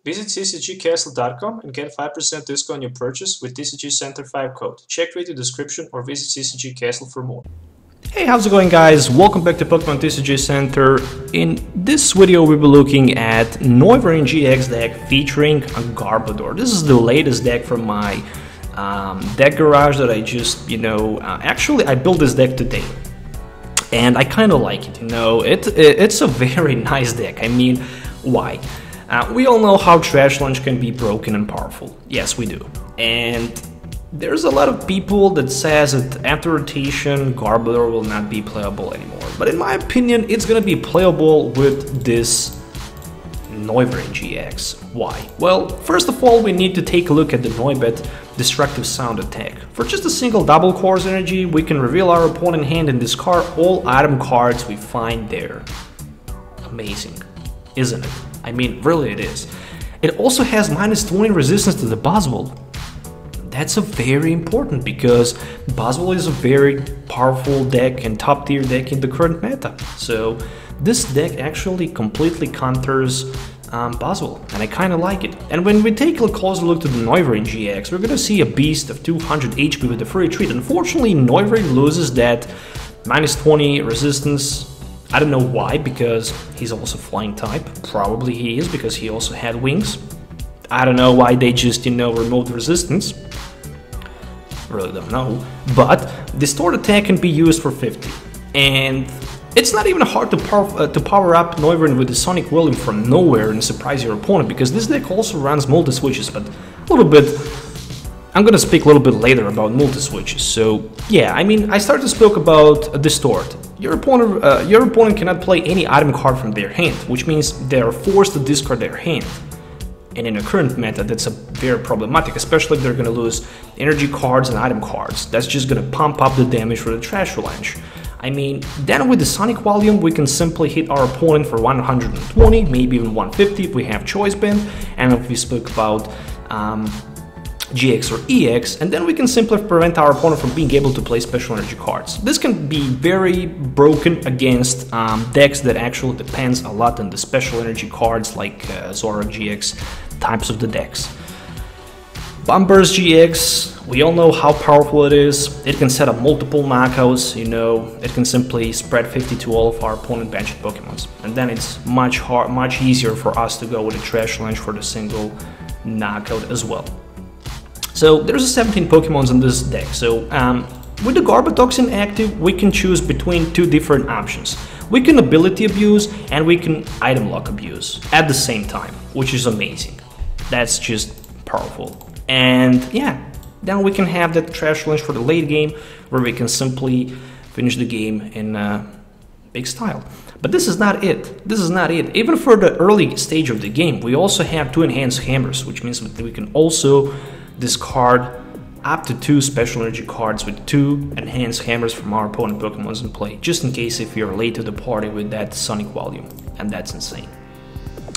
Visit ccgcastle.com and get 5% discount on your purchase with TCG Center 5 code. Check video description or visit CCG Castle for more. Hey, how's it going, guys? Welcome back to Pokemon TCG Center. In this video, we'll be looking at Noivern-GX deck featuring a Garbodor. This is the latest deck from my deck garage that I just, actually I built this deck today. And I kind of like it, it's a very nice deck. I mean, why? We all know how Trash Launch can be broken and powerful. Yes, we do. And there's a lot of people that says that after rotation, Garbodor will not be playable anymore. But in my opinion, it's gonna be playable with this Noivern-GX. Why? Well, first of all, we need to take a look at the Noibat Destructive Sound attack. For just a single double course energy, we can reveal our opponent hand and discard all item cards we find there. Amazing, isn't it? I mean, really it is. It also has -20 resistance to the Buzzwole. That's a very important because Buzzwole is a very powerful deck and top tier deck in the current meta. So this deck actually completely counters Buzzwole, and I kind of like it. And when we take a closer look to the Noivern-GX, we're gonna see a beast of 200 HP with a free retreat. Unfortunately, Noivern loses that -20 resistance. I don't know why, because he's also flying type. Probably he is, because he also had wings. I don't know why they just, removed resistance. Really don't know. But Distort attack can be used for 50. And it's not even hard to power up Noivern with the Sonic Whirling from nowhere and surprise your opponent, because this deck also runs multi-switches, but a little bit... I'm gonna speak a little bit later about multi-switches. So yeah, I mean, I started to speak about Distort. Your opponent cannot play any item card from their hand, which means they are forced to discard their hand. And in the current meta, that's very problematic, especially if they're gonna lose energy cards and item cards. That's just gonna pump up the damage for the Trash Launch. I mean, then with the Sonic Volume, we can simply hit our opponent for 120, maybe even 150 if we have Choice Band, and if we spoke about GX or EX, and then we can simply prevent our opponent from being able to play special energy cards. This can be very broken against decks that actually depends a lot on the special energy cards like Zoroark GX types of the decks. Bombers GX, we all know how powerful it is. It can set up multiple knockouts, it can simply spread 50 to all of our opponent benched Pokemons. And then it's much easier for us to go with a Trash Launch for the single knockout as well. So there's 17 Pokemons in this deck. So with the Garbotoxin active, we can choose between two different options. We can ability abuse and we can item lock abuse at the same time, which is amazing. That's just powerful. And yeah, then we can have that Trash Launch for the late game, where we can simply finish the game in big style. But this is not it. This is not it. Even for the early stage of the game, we also have 2 Enhanced Hammers, which means that we can also discard up to 2 special energy cards with 2 Enhanced Hammers from our opponent Pokemons in play, just in case if you're late to the party with that Sonic Volume, and that's insane.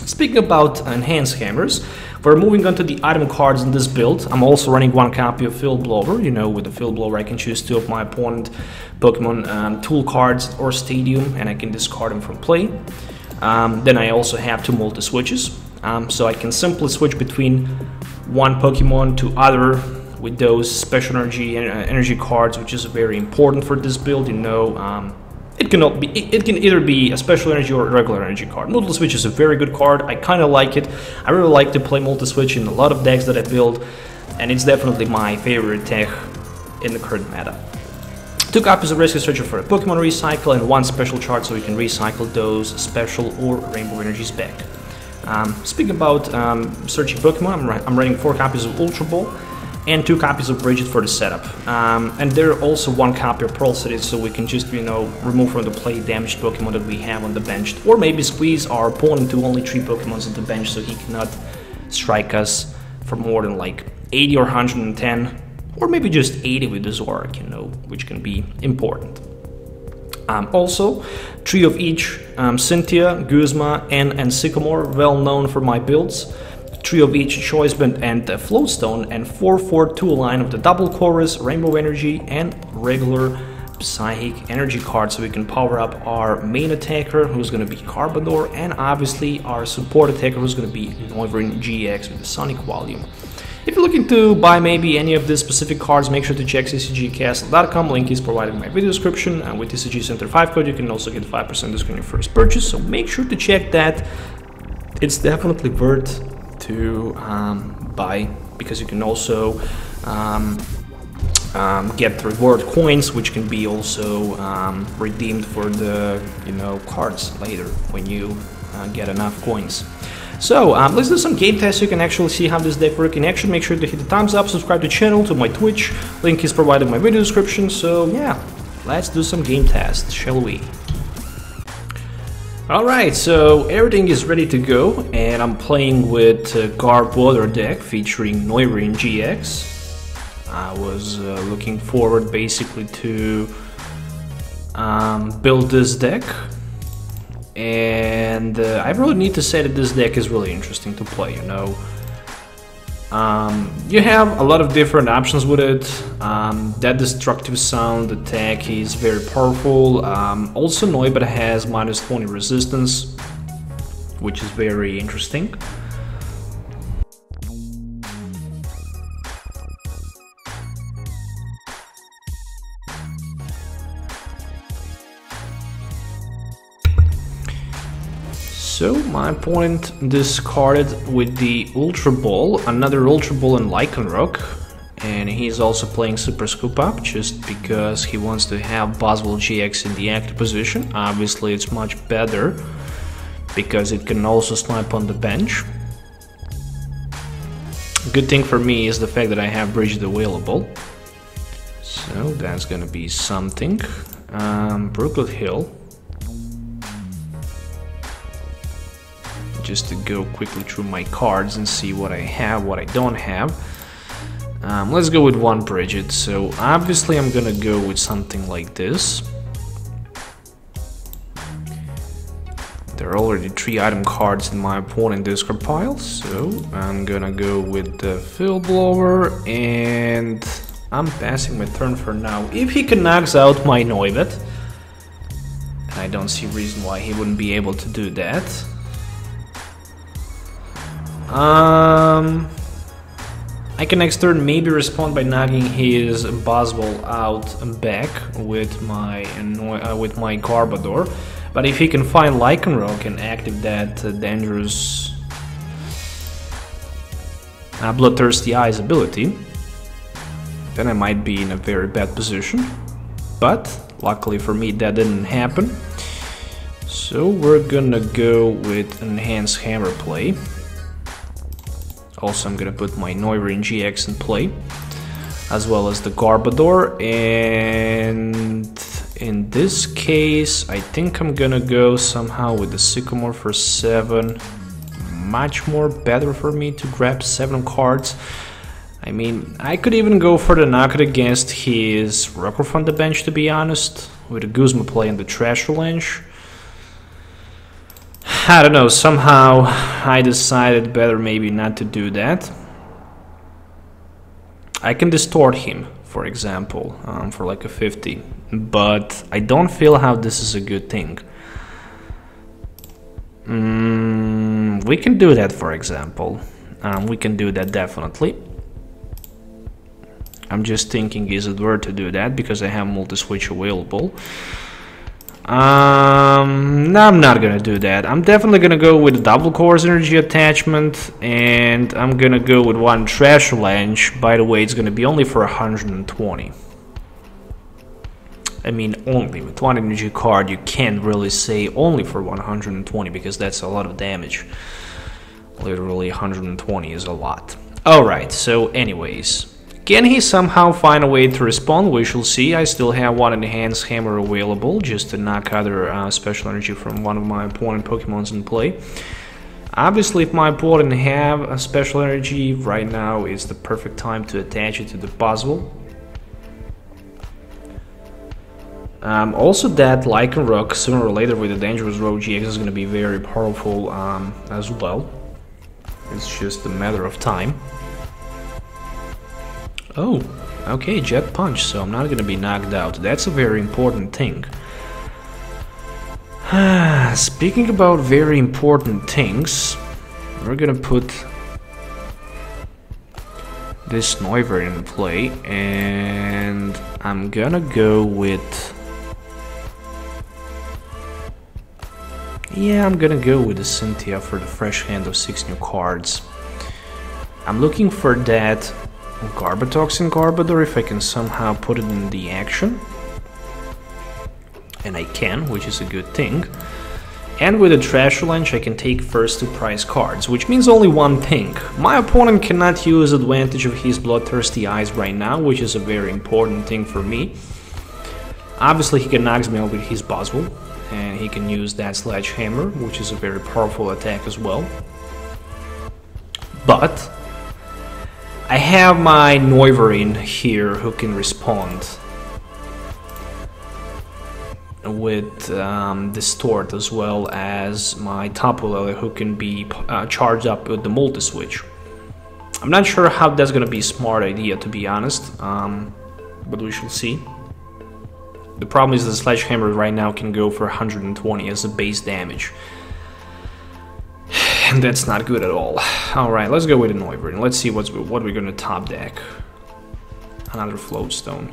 Speaking about Enhanced Hammers, we're moving on to the item cards in this build. I'm also running 1 copy of Field Blower. With the Field Blower I can choose 2 of my opponent Pokemon tool cards or Stadium, and I can discard them from play. Then I also have 2 multi-switches, so I can simply switch between one Pokemon to other with those special energy cards, which is very important for this build. It can either be a special energy or a regular energy card. Multi-switch is a very good card. I kind of like it. I really like to play multi-switch in a lot of decks that I build, and it's definitely my favorite tech in the current meta. 2 copies of Rescue Searcher for a Pokemon Recycle and 1 special chart so we can recycle those special or rainbow energies back. Speaking about searching Pokemon, I'm running 4 copies of Ultra Ball and 2 copies of Brigette for the setup. And there are also 1 copy of Pearl City, so we can just, remove from the play damaged Pokemon that we have on the bench. Or maybe squeeze our opponent to only 3 Pokemons on the bench so he cannot strike us for more than like 80 or 110. Or maybe just 80 with the Zoroark, which can be important. Also, 3 of each, Cynthia, Guzma, and Sycamore, well known for my builds. 3 of each Choice Band and Float Stone, and 4/4 2 line of the Double Chorus, Rainbow Energy, and regular Psychic energy card so we can power up our main attacker, who's going to be Garbodor, and obviously our support attacker, who's going to be Noivern-GX with the Sonic Volume. If you're looking to buy maybe any of these specific cards, make sure to check ccgcastle.com. Link is provided in my video description, and with TCG Center 5 code you can also get 5% discount on your first purchase, so make sure to check that. It's definitely worth to buy, because you can also get reward coins, which can be also redeemed for the cards later when you get enough coins. So let's do some game tests so you can actually see how this deck works in action. Make sure to hit the thumbs up, subscribe to the channel, to my Twitch. Link is provided in my video description. So yeah, let's do some game tests, shall we? Alright, so everything is ready to go, and I'm playing with Garbodor deck featuring Noivern-GX. I was looking forward basically to build this deck, and I really need to say that this deck is really interesting to play, you have a lot of different options with it. That destructive sound attack is very powerful. Also Noibat has -20 resistance, which is very interesting. So my opponent discarded with the Ultra Ball, another Ultra Ball and Lycanroc, and he's also playing Super Scoop Up just because he wants to have Guzma GX in the active position. Obviously it's much better because it can also snipe on the bench. Good thing for me is the fact that I have Brigette available, so that's gonna be something. Brooklet Hill. Just to go quickly through my cards and see what I have, what I don't have. Let's go with one Brigette. So obviously I'm gonna go with something like this. There are already 3 item cards in my opponent's discard pile, so I'm gonna go with the Field Blower, and I'm passing my turn for now. If he can knock out my Noibat, and I don't see reason why he wouldn't be able to do that. I can next turn maybe respond by knocking his Buzzball out and back with my Garbodor, but if he can find Lycanroc and activate that dangerous Bloodthirsty Eyes ability, then I might be in a very bad position. But luckily for me that didn't happen. So we're gonna go with Enhanced Hammer play. Also, I'm gonna put my Noivern-GX in play, as well as the Garbodor, and in this case, I think I'm gonna go somehow with the Sycamore for 7. Much more better for me to grab 7 cards. I mean, I could even go for the knockout against his Rockruff on the bench, to be honest, with a Guzma play and the Trash Avalanche. I don't know, somehow I decided better maybe not to do that. I can distort him, for example, for like a 50, but I don't feel how this is a good thing. We can do that, for example. We can do that definitely. I'm just thinking, is it worth to do that because I have multi-switch available? No, I'm not gonna do that. I'm definitely gonna go with a double Course Energy attachment, and I'm gonna go with one Trash Avalanche. By the way, it's gonna be only for 120. I mean, only with one energy card. You can't really say only for 120 because that's a lot of damage. Literally 120 is a lot. Alright, so anyways, can he somehow find a way to respond? We shall see. I still have one Enhanced Hammer available just to knock other special energy from one of my opponent Pokemons in play. Obviously, if my opponent have a special energy, right now is the perfect time to attach it to the puzzle. Also, that Lycanroc, sooner or later with the dangerous Rouge GX, is going to be very powerful as well. It's just a matter of time. Oh, Okay, Jet Punch, so I'm not gonna be knocked out. That's a very important thing. Speaking about very important things, we're gonna put this Noivern in play, and I'm gonna go with... Yeah, I'm gonna go with the Cynthia for the fresh hand of 6 new cards. I'm looking for that Garbotoxin Garbodor if I can somehow put it in the action. And I can, which is a good thing. And with a Trash Lunch I can take first 2 prize cards, which means only one thing. My opponent cannot use advantage of his Bloodthirsty Eyes right now, which is a very important thing for me. Obviously he can knock me out with his Buzzwole, and he can use that Sledgehammer, which is a very powerful attack as well. But I have my Noivern here who can respond with Distort, as well as my Tapu Lele who can be charged up with the Multi-Switch. I'm not sure how that's gonna be a smart idea, to be honest, but we shall see. The problem is the Sledgehammer right now can go for 120 as a base damage, and that's not good at all. Alright, let's go with a Noivern. Let's see what we're gonna top deck. Another Float Stone.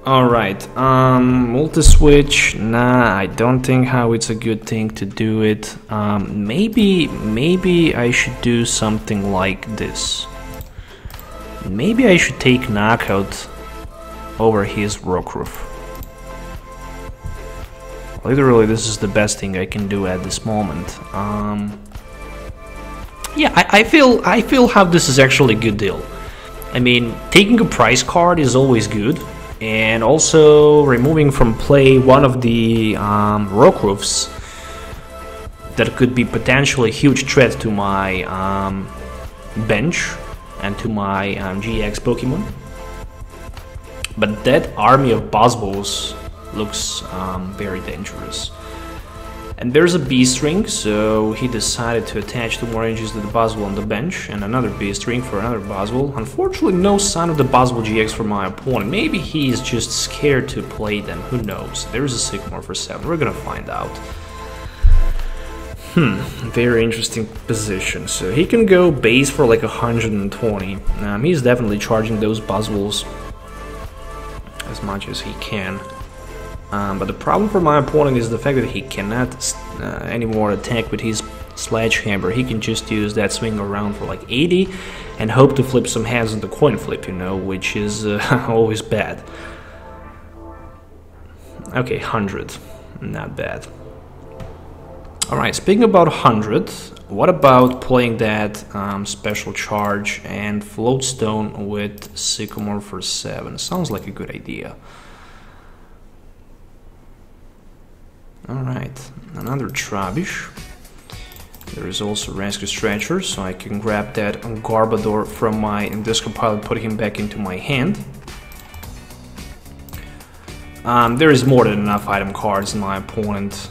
Alright, Multi-Switch, nah, I don't think how it's a good thing to do it. Maybe I should do something like this. Maybe I should take Knockout over his Rockruff. Literally, this is the best thing I can do at this moment. Yeah, I feel how this is actually a good deal. I mean, taking a prize card is always good, and also removing from play one of the Rockruffs that could be potentially a huge threat to my bench and to my GX Pokemon. But that army of Buzzwoles looks very dangerous. And there's a B-string, so he decided to attach 2 more energies to the Buzzwole on the bench, and another B-string for another Buzzwole. Unfortunately, no sign of the Buzzwole GX for my opponent. Maybe he's just scared to play them, who knows. There's a Sycamore for 7, we're gonna find out. Very interesting position. So he can go base for like 120. He's definitely charging those Buzzwoles as much as he can. But the problem for my opponent is the fact that he cannot anymore attack with his Sledgehammer. He can just use that swing around for like 80 and hope to flip some hands on the coin flip, you know, which is always bad. Okay, 100. Not bad. Alright, speaking about 100, what about playing that special charge and Float Stone with Sycamore for 7? Sounds like a good idea. Alright, another Trubbish. There is also Rescue Stretcher, so I can grab that Garbodor from my Disco Pilot, put him back into my hand. There is more than enough item cards in my opponent.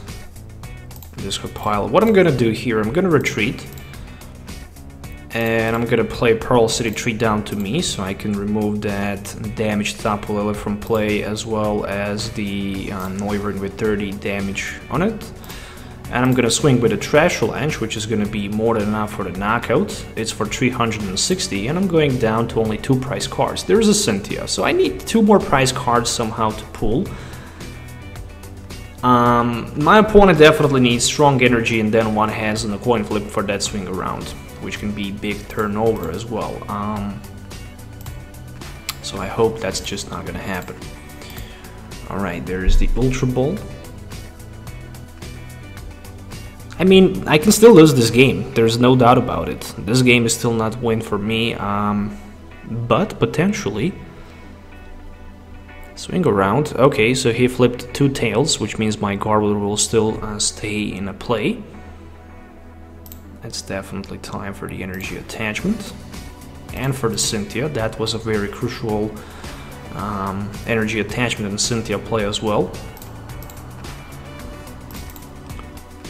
Disco Pilot. What I'm gonna do here, I'm gonna retreat. And I'm gonna play Pearl City Tree down to me, so I can remove that damaged Tapu Lele from play, as well as the Noivern with 30 damage on it. And I'm gonna swing with a Trash Lunch, which is gonna be more than enough for the knockout. It's for 360, and I'm going down to only 2 prize cards. There's a Cynthia, so I need 2 more prize cards somehow to pull. My opponent definitely needs strong energy and then 1 hands on the coin flip for that swing around, which can be big turnover as well. So I hope that's just not gonna happen. Alright, there is the Ultra Ball. I mean, I can still lose this game, there's no doubt about it. This game is still not win for me, but potentially. Swing around. Okay, so he flipped 2 tails, which means my Garbodor will still stay in a play. It's definitely time for the energy attachment. And for the Cynthia, that was a very crucial energy attachment and Cynthia play as well.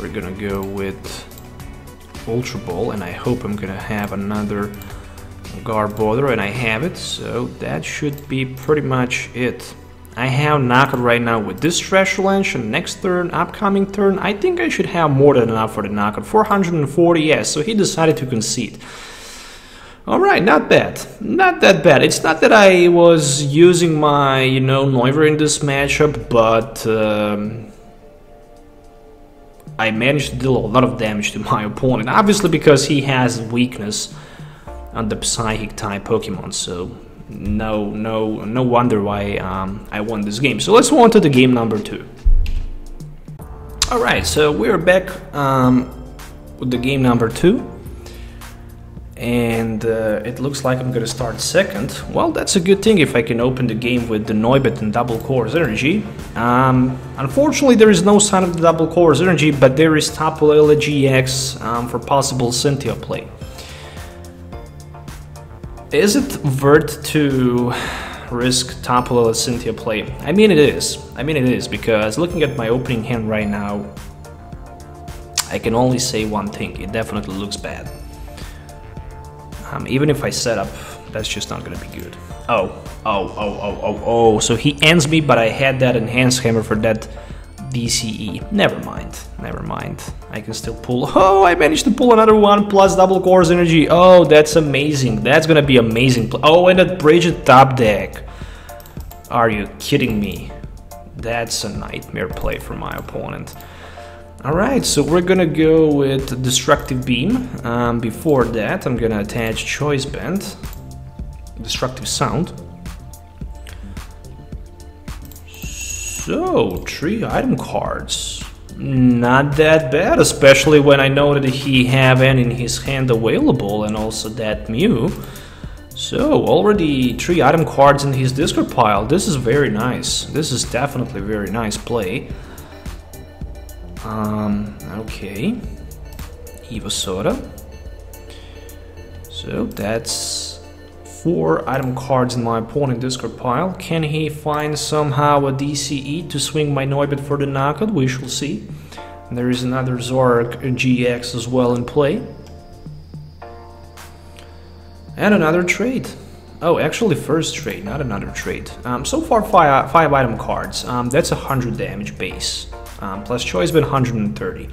We're gonna go with Ultra Ball, and I hope I'm gonna have another Garbodor, and I have it, so that should be pretty much it. I have knockout right now with this Trash Launch, and next turn, upcoming turn, I think I should have more than enough for the knockout. 440, yes, so he decided to concede. Alright, not bad. Not that bad. It's not that I was using my, Noivern in this matchup, but I managed to deal a lot of damage to my opponent. Obviously because he has weakness on the Psychic type Pokemon, so no wonder why I won this game. So let's move on to the game number 2. Alright, so we're back with the game number 2. And it looks like I'm gonna start second. Well, that's a good thing if I can open the game with the Noibat and Double Core's Energy. Unfortunately, there is no sign of the Double Core's Energy, but there is Tapu Lele-GX for possible Cynthia play. Is it worth to risk Tapu Lele Cynthia play? I mean it is. Because looking at my opening hand right now, I can only say one thing: it definitely looks bad. Even if I set up, that's just not gonna be good. Oh, so he ends me, but I had that Enhanced Hammer for that DCE. Never mind. I can still pull. Oh, I managed to pull another one plus Double Core's Energy. Oh, that's amazing. That's gonna be amazing. Oh, and that Brigette top deck. Are you kidding me? That's a nightmare play for my opponent. Alright, so we're gonna go with Destructive Beam. Before that, I'm gonna attach Choice Band, Destructive Sound. So, 3 item cards. Not that bad, especially when I know that he have N in his hand available, and also that Mew. So, already 3 item cards in his discard pile. This is very nice. This is definitely a very nice play. Okay, Eva Soda. So that's 4 item cards in my opponent discard pile. Can he find somehow a DCE to swing my Noibat for the knockout? We shall see. There is another Zork GX as well in play. And another trade. Oh, actually first trade, not another trade. So far 5 item cards. That's 100 damage base. Plus Choice Band 130.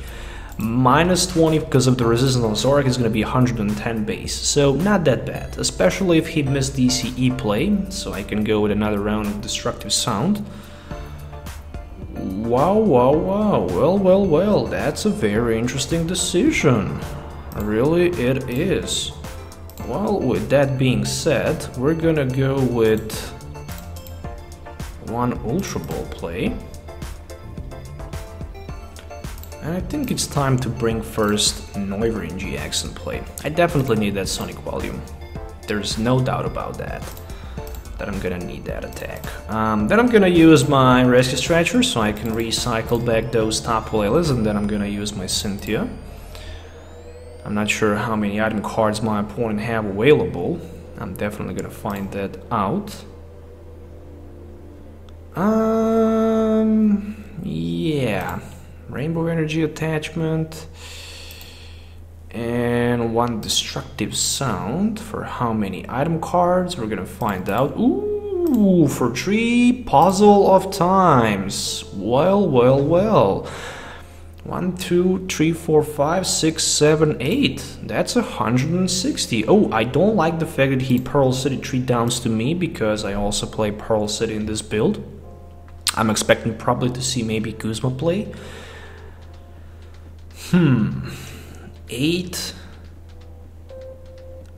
Minus 20 because of the resistance on Zorak is going to be 110 base. So not that bad, especially if he missed DCE play. So I can go with another round of Destructive Sound. Wow. Well, that's a very interesting decision. Really, it is. Well, with that being said, we're gonna go with one Ultra Ball play. And I think it's time to bring first Noivern-GX in play. I definitely need that Sonic Volume. There's no doubt about that I'm gonna need that attack. Then I'm gonna use my Rescue Stretcher so I can recycle back those Tapu Leles, and then I'm gonna use my Cynthia. I'm not sure how many item cards my opponent have available. I'm definitely gonna find that out. Yeah. Rainbow Energy Attachment. And one Destructive Sound. For how many item cards? We're gonna find out. Ooh, for 3 Puzzle of Times. Well. 1, 2, 3, 4, 5, 6, 7, 8. That's 160. Oh, I don't like the fact that he Pearl City 3 downs to me, because I also play Pearl City in this build. I'm expecting probably to see maybe Guzma play. 8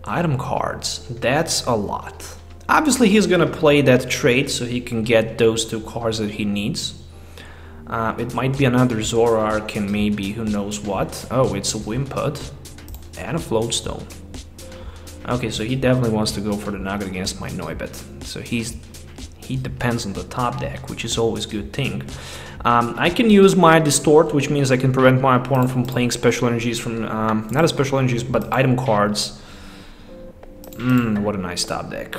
item cards. That's a lot. Obviously, he's gonna play that trade so he can get those 2 cards that he needs. It might be another Zoroark and maybe who knows what. Oh, it's a Wimpod and a Float Stone. Okay, so he definitely wants to go for the nugget against my Noibat. So he depends on the top deck, which is always a good thing. I can use my Distort, which means I can prevent my opponent from playing special energies from, not as special energies, but item cards. What a nice top deck.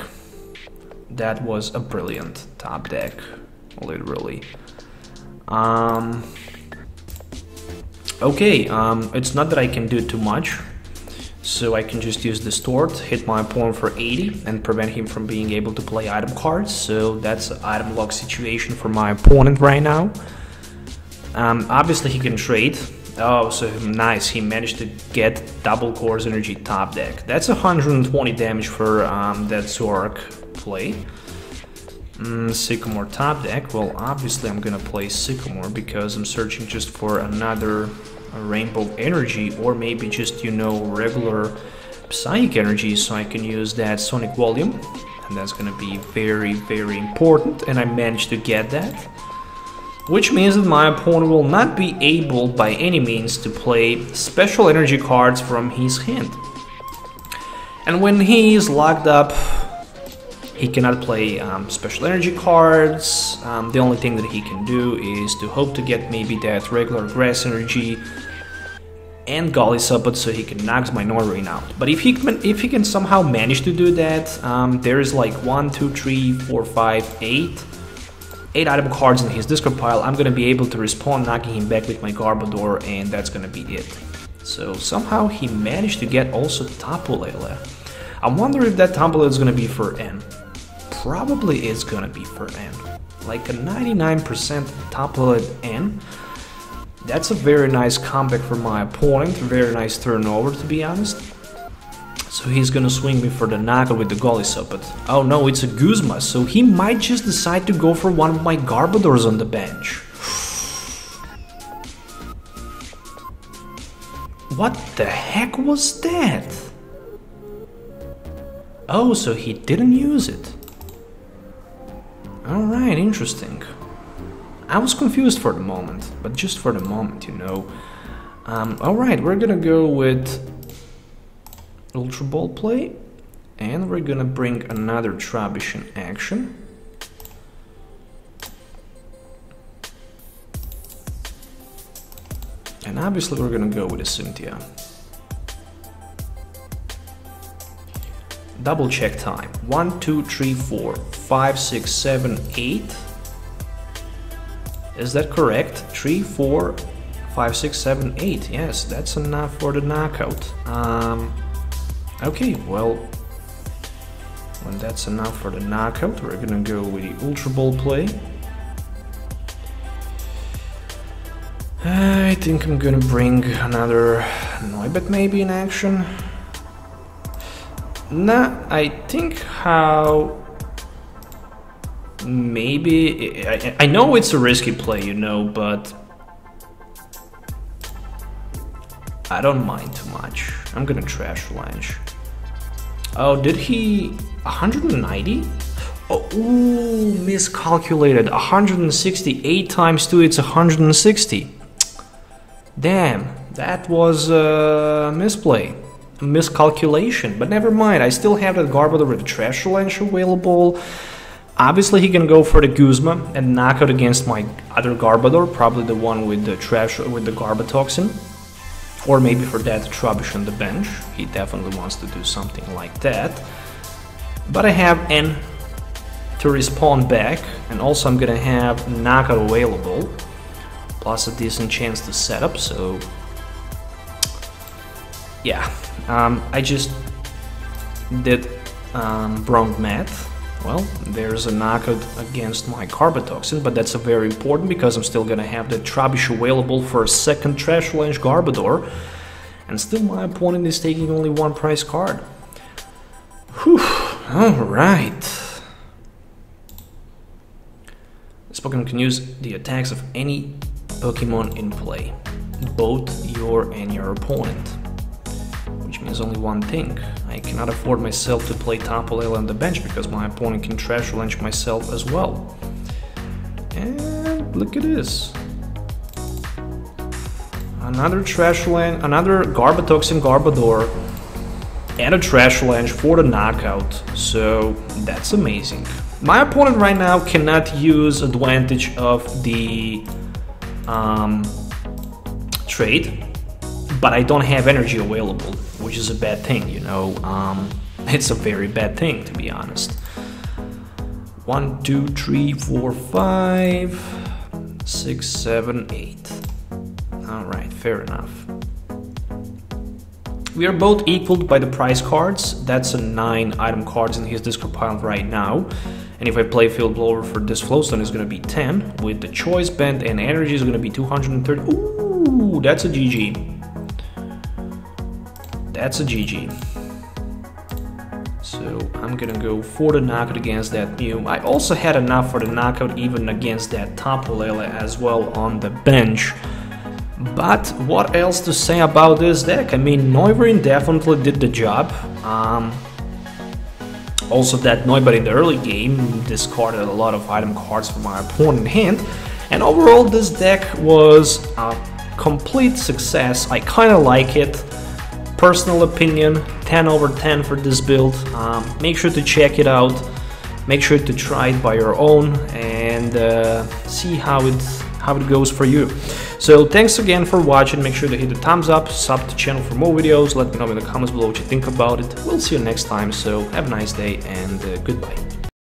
That was a brilliant top deck, literally. Okay, it's not that I can do too much. So I can just use Distort, hit my opponent for 80 and prevent him from being able to play item cards. So that's an item lock situation for my opponent right now. Obviously he can trade. Oh, so nice, he managed to get double Core's Energy top deck. That's 120 damage for that Zork play. Sycamore top deck. Well, obviously I'm gonna play Sycamore because I'm searching just for another Rainbow Energy, or maybe just, you know, regular Psychic Energy, so I can use that Sonic Volume, and that's gonna be very, very important, and I managed to get that. Which means that my opponent will not be able by any means to play special energy cards from his hand. And when he is locked up, he cannot play special energy cards. The only thing that he can do is to hope to get maybe that regular grass energy and Golly Support so he can knock my Noivern out. But if he can somehow manage to do that, there is like 1, 2, 3, 4, 5, 8 item cards in his discard pile. I'm gonna be able to respawn, knocking him back with my Garbodor, and that's gonna be it. So somehow he managed to get also Tapu Lele. I wonder if that Tapu Lele is gonna be for N. Probably is gonna be for N. Like a 99% Tapu Lele N. That's a very nice comeback for my opponent, very nice turnover to be honest. So he's gonna swing me for the knockout with the Golly Support. Oh no, it's a Guzma, so he might just decide to go for one of my Garbodors on the bench. What the heck was that? Oh, so he didn't use it. Alright, interesting. I was confused for the moment, but just for the moment, you know. Alright, we're gonna go with Ultra Ball play, and we're gonna bring another Trubbish in action. And obviously we're gonna go with a Cynthia. Double check time. 1, 2, 3, 4, 5, 6, 7, 8. Is that correct? 3, 4, 5, 6, 7, 8. Yes, that's enough for the knockout. Okay, well, when that's enough for the knockout, we're gonna go with the Ultra Ball play. I think I'm gonna bring another Noibat maybe in action. Nah, I think how... Maybe... I know it's a risky play, you know, but... I don't mind too much. I'm gonna Trash Lunge. Oh, did he... 190? Oh, ooh, miscalculated. 168 times 2, it's 160. Damn, that was a misplay. A miscalculation, but never mind. I still have that Garbodor with the Trash Lunge available. Obviously, he can go for the Guzma and knock out against my other Garbodor, probably the one with the Garbotoxin. Or maybe for that Trubbish on the bench. He definitely wants to do something like that. But I have N to respawn back, and also I'm gonna have knockout available, plus a decent chance to set up, so yeah. I just did wrong math. Well, there's a knockout against my Garbotoxin, but that's a very important because I'm still gonna have the Trubbish available for a second Trash Lunge Garbodor, and still my opponent is taking only one prize card. Whew, alright. This Pokemon can use the attacks of any Pokemon in play, both your and your opponent. Which means only one thing. I cannot afford myself to play Tapu Lele on the bench because my opponent can Trash Lunge myself as well. And look at this. Another Trash Lunge, another Garbotoxin Garbodor, and a Trash Lunge for the knockout. So that's amazing. My opponent right now cannot use advantage of the trade, but I don't have energy available, which is a bad thing, you know. It's a very bad thing, to be honest. 1, 2, 3, 4, 5, 6, 7, 8. Alright, fair enough. We are both equaled by the prize cards. That's a 9 item cards in his discard pile right now. And if I play Field Blower for this Float Stone, it's going to be 10. With the Choice Band and Energy is going to be 230. Ooh, that's a GG. That's a GG. So I'm gonna go for the knockout against that new. I also had enough for the knockout even against that Tapu Lele as well on the bench. But what else to say about this deck? I mean, Noivern definitely did the job. Also, that Noibat in the early game discarded a lot of item cards from my opponent's hand. And overall, this deck was a complete success. I kind of like it. Personal opinion, 10 over 10 for this build. Make sure to check it out. Make sure to try it by your own and see how it goes for you. So thanks again for watching. Make sure to hit the thumbs up, sub to the channel for more videos. Let me know in the comments below what you think about it. We'll see you next time. So have a nice day and goodbye.